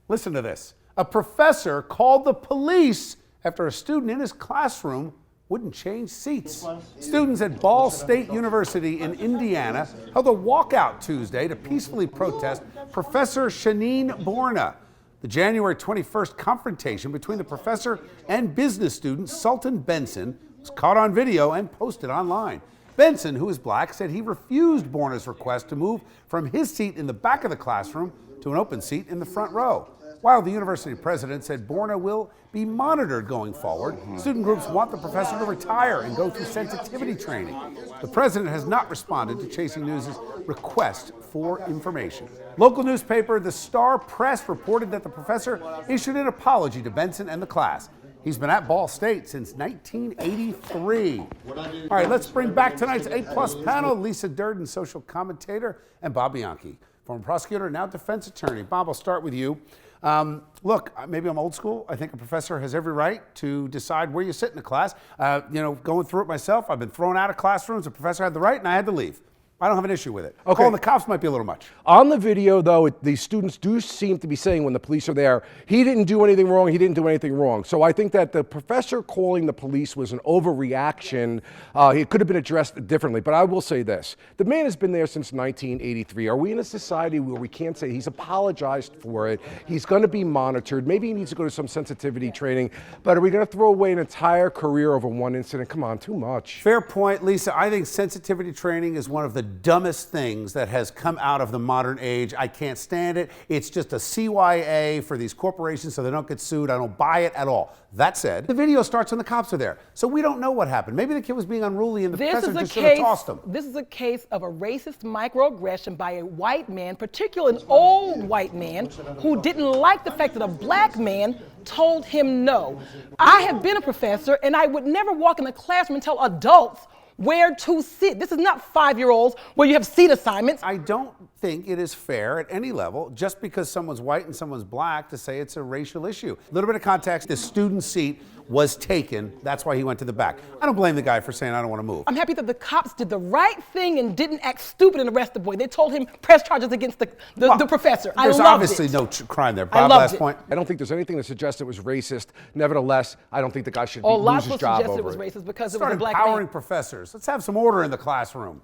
Listen to this. A professor called the police after a student in his classroom wouldn't change seats. Students at Ball State University in Indiana held a walkout Tuesday to peacefully protest Professor Shanine Borna. The January 21st confrontation between the professor and business student Sultan Benson was caught on video and posted online. Benson, who is black, said he refused Borna's request to move from his seat in the back of the classroom to an open seat in the front row. While the university president said Borna will be monitored going forward, student groups want the professor to retire and go through sensitivity training. The president has not responded to Chasing News' request for information. Local newspaper The Star Press reported that the professor issued an apology to Benson and the class. He's been at Ball State since 1983. All right, let's bring back tonight's A-plus panel. Lisa Durden, social commentator, and Bob Bianchi, former prosecutor, now defense attorney. Bob, I'll start with you. Look, maybe I'm old school. I think a professor has every right to decide where you sit in a class. Going through it myself, I've been thrown out of classrooms. A professor had the right, and I had to leave. I don't have an issue with it. Okay. Calling the cops might be a little much. On the video, though, the students do seem to be saying when the police are there, he didn't do anything wrong, he didn't do anything wrong. So I think that the professor calling the police was an overreaction. It could have been addressed differently. But I will say this. The man has been there since 1983. Are we in a society where we can't say he's apologized for it? He's going to be monitored. Maybe he needs to go to some sensitivity training. But are we going to throw away an entire career over one incident? Come on, too much. Fair point, Lisa. I think sensitivity training is one of the dumbest things that has come out of the modern age. I can't stand it. It's just a CYA for these corporations so they don't get sued. I don't buy it at all. That said, the video starts when the cops are there. So we don't know what happened. Maybe the kid was being unruly and the professor just should have tossed him. This is a case of a racist microaggression by a white man, particularly an old white man, who didn't like the fact that a black man told him no. I have been a professor and I would never walk in a classroom and tell adults where to sit. This is not 5-year-olds where you have seat assignments. I don't think it is fair at any level, just because someone's white and someone's black, to say it's a racial issue. A little bit of context, the student's seat was taken. That's why he went to the back. I don't blame the guy for saying, I don't want to move. I'm happy that the cops did the right thing and didn't act stupid and arrest the boy. They told him press charges against the professor. I loved it. There's obviously no crime there. Bob, last point. I don't think there's anything to suggest it was racist. Nevertheless, I don't think the guy should lose his job over it. Lots will suggest it was racist because it was a black man. Start empowering professors. Let's have some order in the classroom.